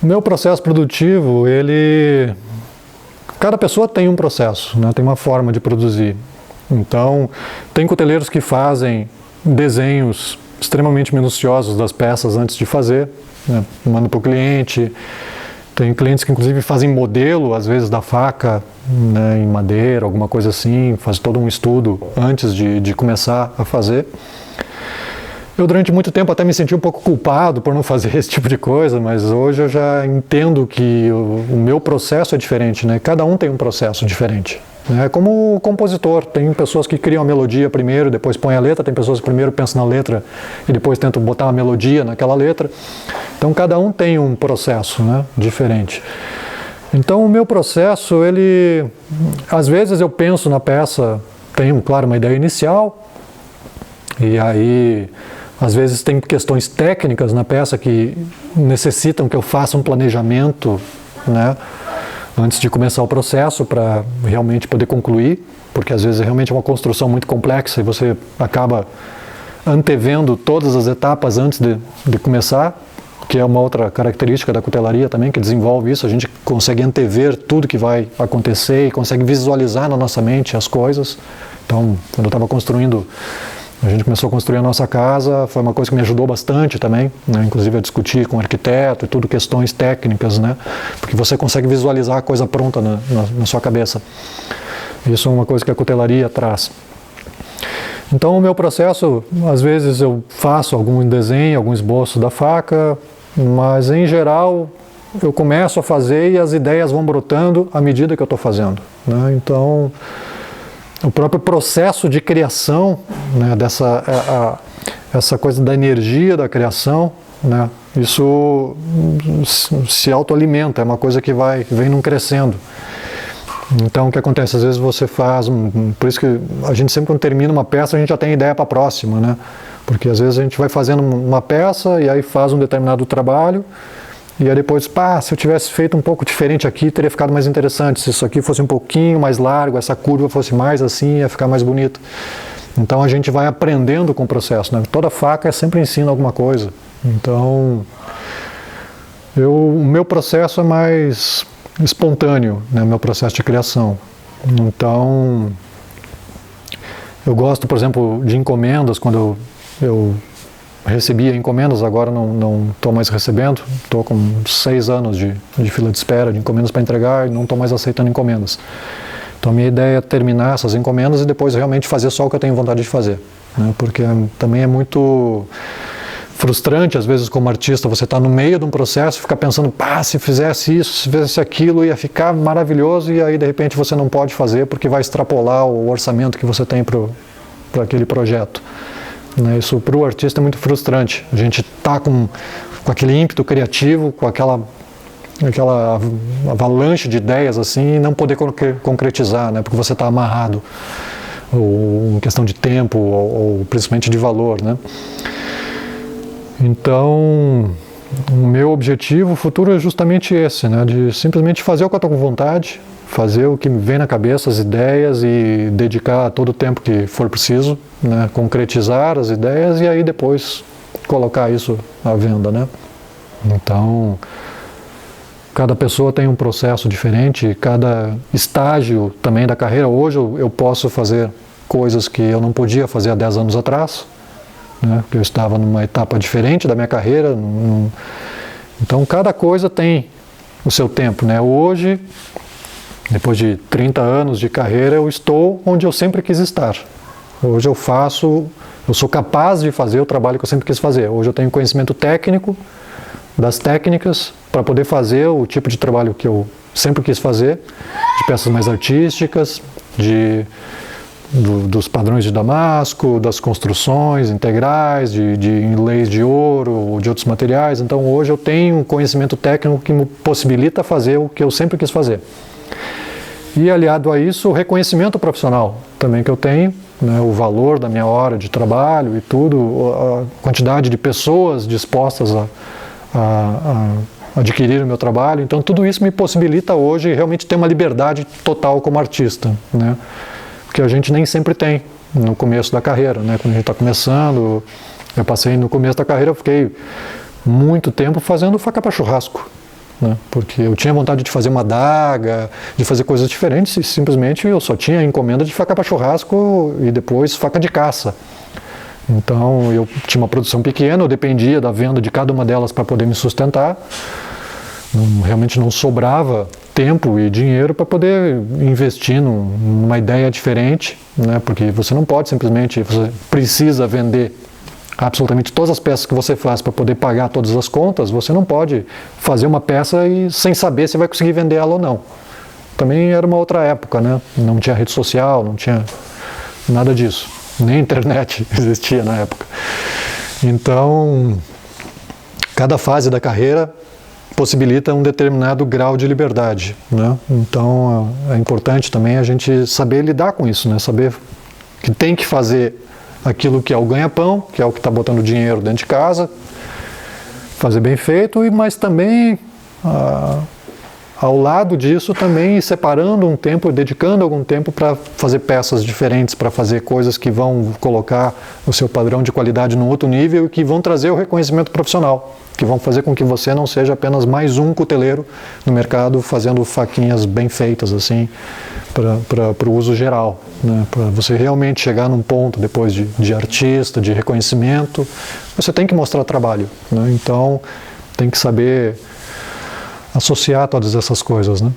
meu processo produtivo, cada pessoa tem um processo, né? Tem uma forma de produzir. Então, tem cuteleiros que fazem desenhos extremamente minuciosos das peças antes de fazer, né? Manda para o cliente. Tem clientes que inclusive fazem modelo, às vezes, da faca, né, em madeira, alguma coisa assim, faz todo um estudo antes de começar a fazer. Eu, durante muito tempo, até me senti um pouco culpado por não fazer esse tipo de coisa, mas hoje eu já entendo que o meu processo é diferente, né? Cada um tem um processo diferente. É como o compositor, tem pessoas que criam a melodia primeiro, depois põem a letra, tem pessoas que primeiro pensam na letra e depois tentam botar uma melodia naquela letra. Então cada um tem um processo, né, diferente. Então o meu processo, às vezes eu penso na peça, tenho, claro, uma ideia inicial, e aí às vezes tem questões técnicas na peça que necessitam que eu faça um planejamento, né, antes de começar o processo, para realmente poder concluir, porque às vezes realmente é uma construção muito complexa e você acaba antevendo todas as etapas antes de começar, que é uma outra característica da cutelaria também, que desenvolve isso. A gente consegue antever tudo que vai acontecer e consegue visualizar na nossa mente as coisas. Então, quando eu estava construindo, a gente começou a construir a nossa casa, foi uma coisa que me ajudou bastante também, né? Inclusive a discutir com o arquiteto e tudo, questões técnicas, né? Porque você consegue visualizar a coisa pronta na sua cabeça. Isso é uma coisa que a cutelaria traz. Então o meu processo, às vezes eu faço algum desenho, algum esboço da faca, mas em geral eu começo a fazer e as ideias vão brotando à medida que eu estou fazendo, né? Então o próprio processo de criação, né, essa coisa da energia da criação, né, isso se autoalimenta, é uma coisa que vem num crescendo. Então o que acontece? Às vezes você faz, por isso que a gente sempre quando termina uma peça a gente já tem ideia para a próxima, né? Porque às vezes a gente vai fazendo uma peça e aí faz um determinado trabalho, e aí depois, se eu tivesse feito um pouco diferente aqui, teria ficado mais interessante. Se isso aqui fosse um pouquinho mais largo, essa curva fosse mais assim, ia ficar mais bonito. Então a gente vai aprendendo com o processo, né? Toda faca sempre ensina alguma coisa. Então, o meu processo é mais espontâneo, né? O meu processo de criação. Então, eu gosto, por exemplo, de encomendas, quando eu recebia encomendas, agora não estou mais recebendo, estou com 6 anos de fila de espera de encomendas para entregar e não estou mais aceitando encomendas. Então a minha ideia é terminar essas encomendas e depois realmente fazer só o que eu tenho vontade de fazer, né? Porque também é muito frustrante, às vezes como artista, você está no meio de um processo e fica pensando, se fizesse isso, se fizesse aquilo, ia ficar maravilhoso, e aí de repente você não pode fazer porque vai extrapolar o orçamento que você tem para aquele projeto. Isso para o artista é muito frustrante. A gente está com aquele ímpeto criativo, com aquela avalanche de ideias assim, e não poder concretizar, né? Porque você está amarrado, ou em questão de tempo, ou principalmente de valor, né? Então, o meu objetivo futuro é justamente esse, né? De simplesmente fazer o que eu estou com vontade, fazer o que me vem na cabeça, as ideias, e dedicar todo o tempo que for preciso, né? Concretizar as ideias e aí depois colocar isso à venda, né? Então, cada pessoa tem um processo diferente, cada estágio também da carreira. Hoje eu posso fazer coisas que eu não podia fazer há 10 anos atrás, né? Porque eu estava numa etapa diferente da minha carreira. Então, cada coisa tem o seu tempo, né? Hoje, depois de 30 anos de carreira, eu estou onde eu sempre quis estar. Hoje eu sou capaz de fazer o trabalho que eu sempre quis fazer. Hoje eu tenho conhecimento técnico, das técnicas, para poder fazer o tipo de trabalho que eu sempre quis fazer, de peças mais artísticas, dos padrões de damasco, das construções integrais, de inlays de ouro ou de outros materiais. Então hoje eu tenho um conhecimento técnico que me possibilita fazer o que eu sempre quis fazer. E aliado a isso, o reconhecimento profissional também que eu tenho, né, o valor da minha hora de trabalho e tudo, a quantidade de pessoas dispostas a adquirir o meu trabalho. Então tudo isso me possibilita hoje realmente ter uma liberdade total como artista, né? Porque a gente nem sempre tem no começo da carreira, né? Quando a gente está começando, eu passei no começo da carreira, eu fiquei muito tempo fazendo faca para churrasco, né? Porque eu tinha vontade de fazer uma adaga, de fazer coisas diferentes e simplesmente eu só tinha encomenda de faca para churrasco e depois faca de caça. Então eu tinha uma produção pequena, eu dependia da venda de cada uma delas para poder me sustentar. Realmente não sobrava tempo e dinheiro para poder investir numa ideia diferente, né? Porque você não pode simplesmente, você precisa vender absolutamente todas as peças que você faz para poder pagar todas as contas, você não pode fazer uma peça e sem saber se vai conseguir vender ela ou não. Também era uma outra época, né? Não tinha rede social, não tinha nada disso. Nem internet existia na época. Então, cada fase da carreira possibilita um determinado grau de liberdade, né? Então, é importante também a gente saber lidar com isso, né? Saber que tem que fazer aquilo que é o ganha-pão, que é o que está botando dinheiro dentro de casa, fazer bem feito, mas também ao lado disso também separando um tempo, dedicando algum tempo para fazer peças diferentes, para fazer coisas que vão colocar o seu padrão de qualidade num outro nível e que vão trazer o reconhecimento profissional, que vão fazer com que você não seja apenas mais um cuteleiro no mercado fazendo faquinhas bem feitas assim para o uso geral, né? Para você realmente chegar num ponto depois de artista, de reconhecimento, você tem que mostrar trabalho, né? Então tem que saber associar todas essas coisas, né?